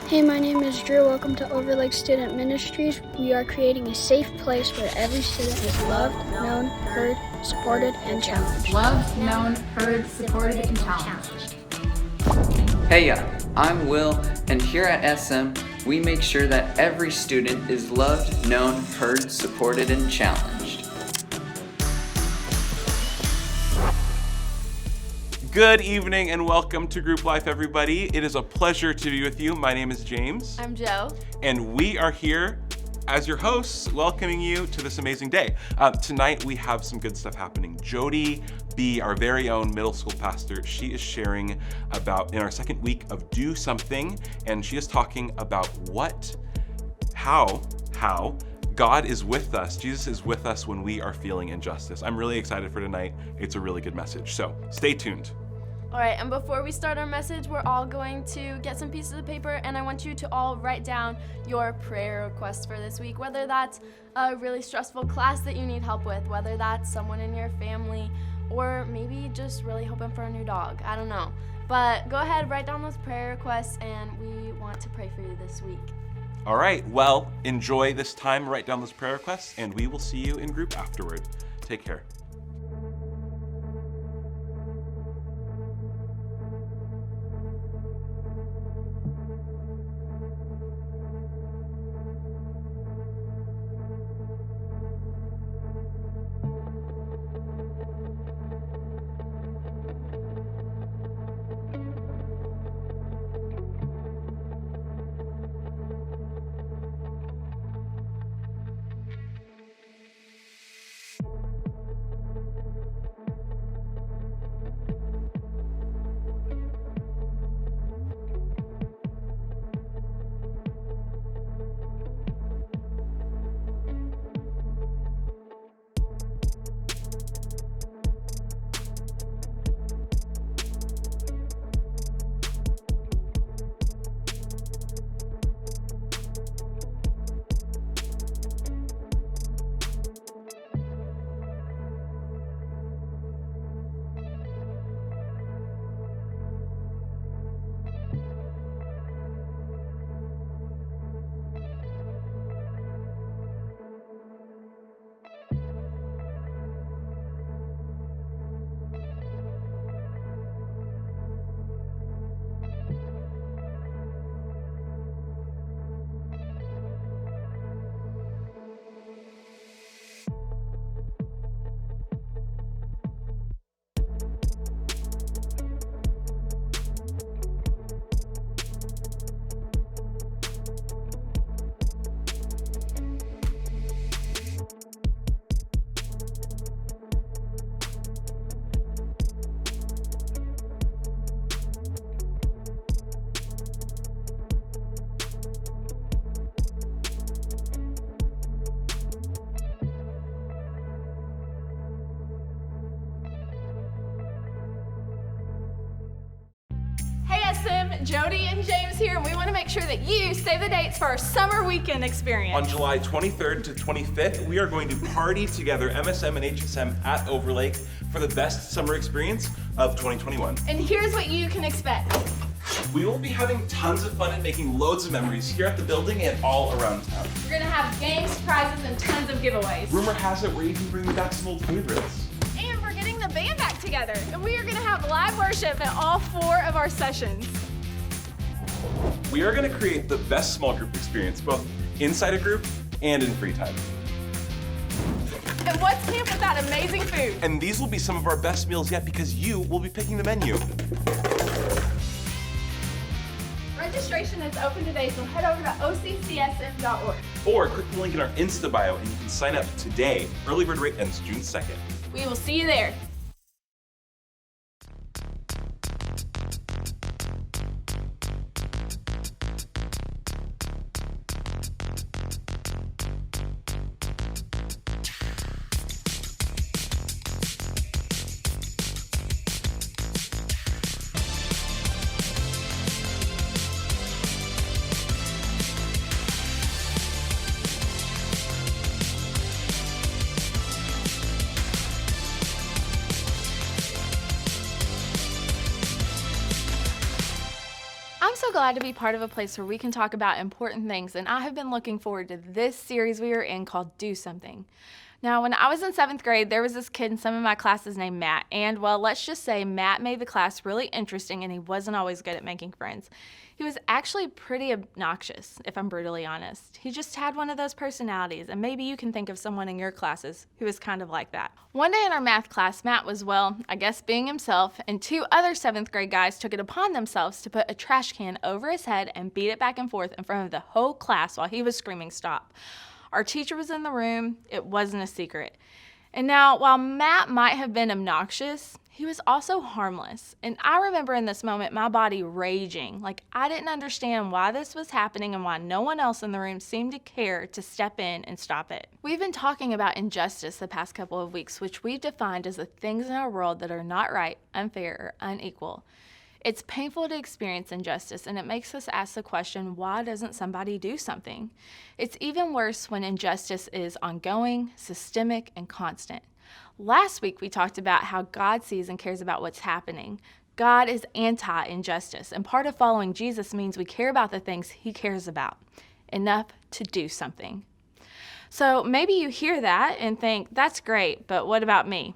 Hey, my name is Drew. Welcome to Overlake Student Ministries. We are creating a safe place where every student is loved, known, heard, supported, and challenged. Loved, known, heard, supported, and challenged. Hey, I'm Will, and here at SM, we make sure that every student is loved, known, heard, supported, and challenged. Good evening and welcome to Group Life, everybody. It is a pleasure to be with you. My name is James. I'm Joe. And we are here as your hosts, welcoming you to this amazing day. Tonight we have some good stuff happening. Jody B., our very own middle school pastor, she is sharing about, in our second week of Do Something, and she is talking about how God is with us. Jesus is with us when we are feeling injustice. I'm really excited for tonight. It's a really good message. So stay tuned. All right, and before we start our message, we're all going to get some pieces of paper, and I want you to all write down your prayer requests for this week, whether that's a really stressful class that you need help with, whether that's someone in your family, or maybe just really hoping for a new dog. I don't know. But go ahead, write down those prayer requests, and we want to pray for you this week. All right, well, enjoy this time, write down those prayer requests, and we will see you in group afterward. Take care. Jody and James here, and we want to make sure that you save the dates for our summer weekend experience. On July 23rd to 25th, we are going to party together, MSM and HSM at Overlake, for the best summer experience of 2021. And here's what you can expect. We will be having tons of fun and making loads of memories here at the building and all around town. We're going to have games, prizes, and tons of giveaways. Rumor has it we're even bringing back some old favorites. And we're getting the band back together, and we are going to have live worship at all 4 of our sessions. We are going to create the best small group experience, both inside a group and in free time. And what's camp without amazing food? And these will be some of our best meals yet because you will be picking the menu. Registration is open today, so head over to occsm.org. Or click the link in our Insta bio and you can sign up today. Early bird rate ends June 2nd. We will see you there. I'm so glad to be part of a place where we can talk about important things, and I have been looking forward to this series we are in called Do Something. Now, when I was in 7th grade, there was this kid in some of my classes named Matt, and well, let's just say Matt made the class really interesting, and he wasn't always good at making friends. He was actually pretty obnoxious, if I'm brutally honest. He just had one of those personalities, and maybe you can think of someone in your classes who is kind of like that. One day in our math class, Matt was, well, I guess being himself, and 2 other 7th grade guys took it upon themselves to put a trash can over his head and beat it back and forth in front of the whole class while he was screaming, "Stop." Our teacher was in the room. It wasn't a secret. And now, while Matt might have been obnoxious, he was also harmless. And I remember in this moment my body raging. Like, I didn't understand why this was happening and why no one else in the room seemed to care to step in and stop it. We've been talking about injustice the past couple of weeks, which we've defined as the things in our world that are not right, unfair, or unequal. It's painful to experience injustice, and it makes us ask the question, why doesn't somebody do something? It's even worse when injustice is ongoing, systemic, and constant. Last week, we talked about how God sees and cares about what's happening. God is anti-injustice, and part of following Jesus means we care about the things he cares about, enough to do something. So maybe you hear that and think, that's great, but what about me?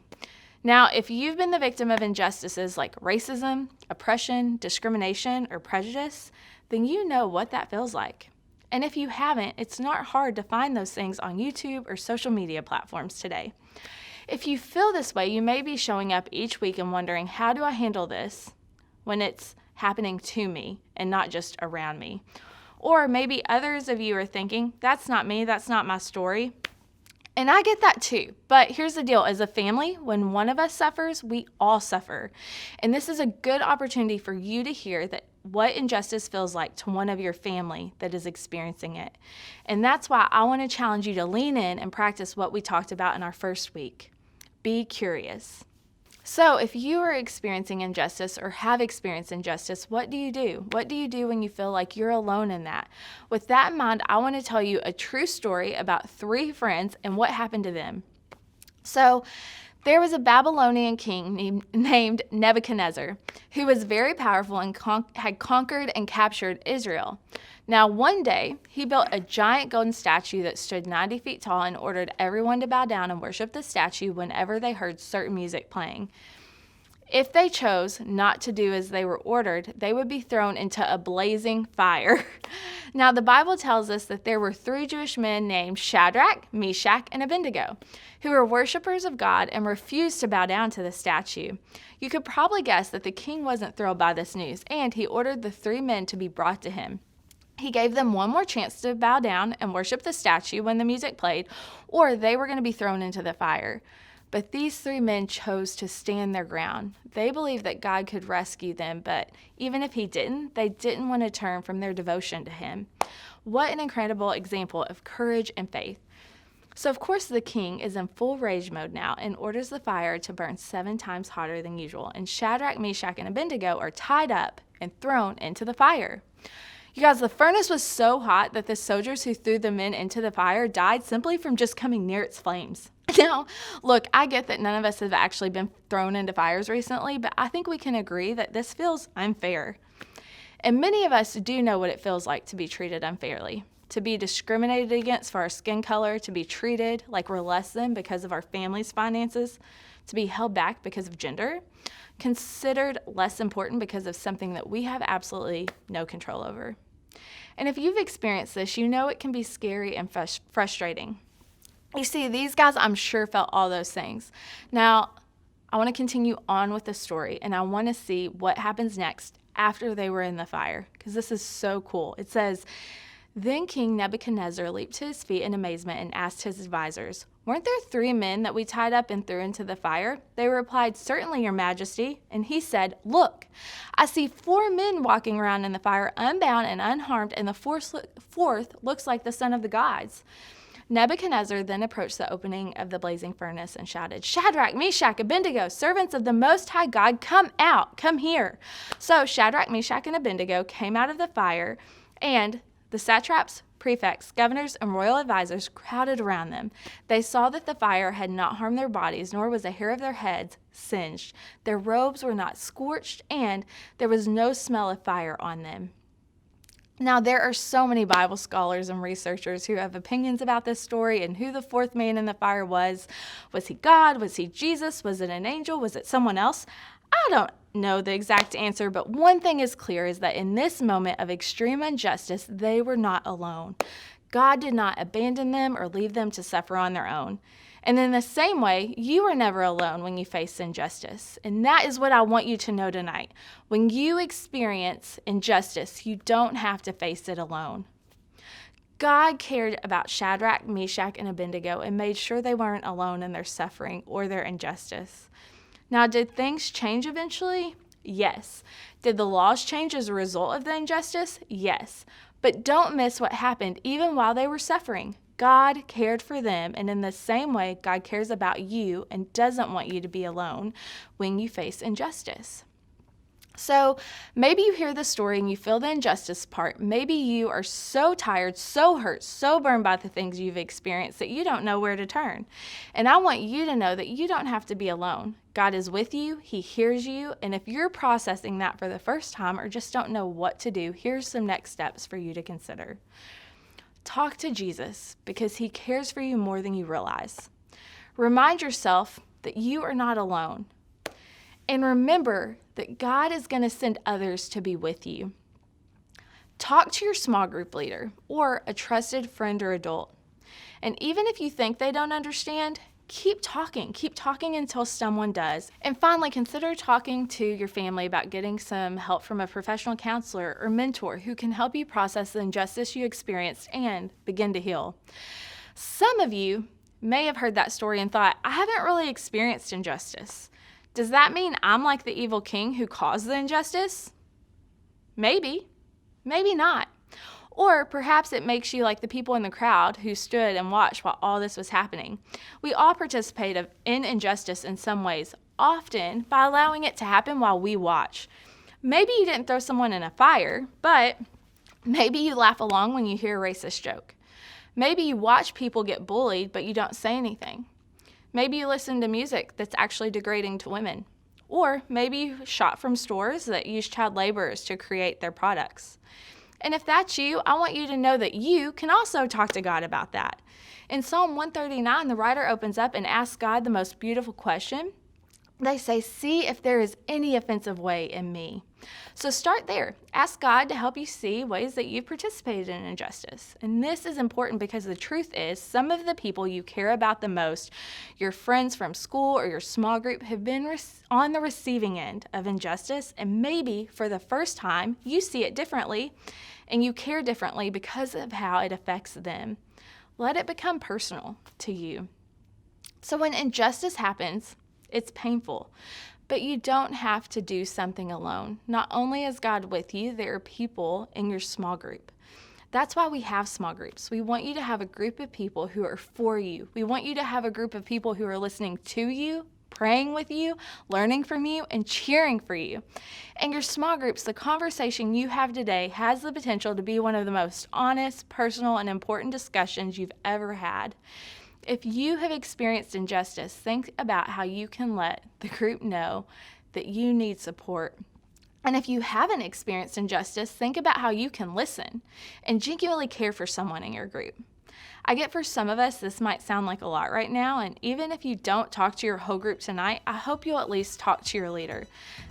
Now, if you've been the victim of injustices like racism, oppression, discrimination, or prejudice, then you know what that feels like. And if you haven't, it's not hard to find those things on YouTube or social media platforms today. If you feel this way, you may be showing up each week and wondering, how do I handle this when it's happening to me and not just around me? Or maybe others of you are thinking, that's not me, that's not my story. And I get that too, but here's the deal. As a family, when one of us suffers, we all suffer. And this is a good opportunity for you to hear that what injustice feels like to one of your family that is experiencing it. And that's why I want to challenge you to lean in and practice what we talked about in our first week. Be curious. So if you are experiencing injustice or have experienced injustice, what do you do? What do you do when you feel like you're alone in that? With that in mind, I want to tell you a true story about 3 friends and what happened to them. So there was a Babylonian king named Nebuchadnezzar who was very powerful and had conquered and captured Israel. Now, one day, he built a giant golden statue that stood 90 feet tall and ordered everyone to bow down and worship the statue whenever they heard certain music playing. If they chose not to do as they were ordered, they would be thrown into a blazing fire. Now, the Bible tells us that there were 3 Jewish men named Shadrach, Meshach, and Abednego, who were worshipers of God and refused to bow down to the statue. You could probably guess that the king wasn't thrilled by this news, and he ordered the 3 men to be brought to him. He gave them one more chance to bow down and worship the statue when the music played, or they were going to be thrown into the fire. But these 3 men chose to stand their ground. They believed that God could rescue them, but even if he didn't, they didn't want to turn from their devotion to him. What an incredible example of courage and faith. So of course the king is in full rage mode now and orders the fire to burn 7 times hotter than usual. And Shadrach, Meshach, and Abednego are tied up and thrown into the fire. You guys, the furnace was so hot that the soldiers who threw the men into the fire died simply from just coming near its flames. Now, look, I get that none of us have actually been thrown into fires recently, but I think we can agree that this feels unfair. And many of us do know what it feels like to be treated unfairly, to be discriminated against for our skin color, to be treated like we're less than because of our family's finances, to be held back because of gender, considered less important because of something that we have absolutely no control over. And if you've experienced this, you know it can be scary and frustrating. You see, these guys, I'm sure, felt all those things. Now, I want to continue on with the story, and I want to see what happens next after they were in the fire, because this is so cool. It says, "Then King Nebuchadnezzar leaped to his feet in amazement and asked his advisors, 'Weren't there 3 men that we tied up and threw into the fire?' They replied, 'Certainly, your majesty.' And he said, 'Look, I see 4 men walking around in the fire, unbound and unharmed, and the fourth looks like the son of the gods.' Nebuchadnezzar then approached the opening of the blazing furnace and shouted, 'Shadrach, Meshach, Abednego, servants of the Most High God, come out, come here.' So Shadrach, Meshach, and Abednego came out of the fire, and the satraps, prefects, governors, and royal advisors crowded around them. They saw that the fire had not harmed their bodies, nor was a hair of their heads singed. Their robes were not scorched, and there was no smell of fire on them. Now, there are so many Bible scholars and researchers who have opinions about this story and who the fourth man in the fire was. Was he God? Was he Jesus? Was it an angel? Was it someone else? I don't know the exact answer, but one thing is clear is that in this moment of extreme injustice, they were not alone. God did not abandon them or leave them to suffer on their own. And in the same way, you are never alone when you face injustice. And that is what I want you to know tonight. When you experience injustice, you don't have to face it alone. God cared about Shadrach, Meshach, and Abednego and made sure they weren't alone in their suffering or their injustice. Now, did things change eventually? Yes. Did the laws change as a result of the injustice? Yes. But don't miss what happened even while they were suffering. God cared for them, and in the same way, God cares about you and doesn't want you to be alone when you face injustice. So maybe you hear the story and you feel the injustice part. Maybe you are so tired, so hurt, so burned by the things you've experienced that you don't know where to turn. And I want you to know that you don't have to be alone. God is with you, He hears you, and if you're processing that for the first time or just don't know what to do, here's some next steps for you to consider. Talk to Jesus because He cares for you more than you realize. Remind yourself that you are not alone. And remember that God is going to send others to be with you. Talk to your small group leader or a trusted friend or adult. And even if you think they don't understand, keep talking until someone does. And finally, consider talking to your family about getting some help from a professional counselor or mentor who can help you process the injustice you experienced and begin to heal. Some of you may have heard that story and thought, I haven't really experienced injustice. Does that mean I'm like the evil king who caused the injustice? Maybe, maybe not. Or perhaps it makes you like the people in the crowd who stood and watched while all this was happening. We all participate in injustice in some ways, often by allowing it to happen while we watch. Maybe you didn't throw someone in a fire, but maybe you laugh along when you hear a racist joke. Maybe you watch people get bullied, but you don't say anything. Maybe you listen to music that's actually degrading to women. Or maybe you shop from stores that use child laborers to create their products. And if that's you, I want you to know that you can also talk to God about that. In Psalm 139, the writer opens up and asks God the most beautiful question. They say, see if there is any offensive way in me. So start there. Ask God to help you see ways that you've participated in injustice. And this is important because the truth is some of the people you care about the most, your friends from school or your small group, have been on the receiving end of injustice. And maybe for the first time, you see it differently and you care differently because of how it affects them. Let it become personal to you. So when injustice happens, it's painful, but you don't have to do something alone. Not only is God with you, there are people in your small group. That's why we have small groups. We want you to have a group of people who are for you. We want you to have a group of people who are listening to you, praying with you, learning from you, and cheering for you. And your small groups, the conversation you have today has the potential to be one of the most honest, personal, and important discussions you've ever had. If you have experienced injustice, think about how you can let the group know that you need support. And if you haven't experienced injustice, think about how you can listen and genuinely care for someone in your group. I get for some of us, this might sound like a lot right now, and even if you don't talk to your whole group tonight, I hope you'll at least talk to your leader.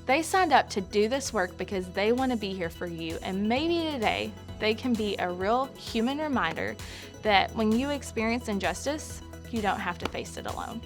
They signed up to do this work because they want to be here for you, and maybe today they can be a real human reminder that when you experience injustice, you don't have to face it alone.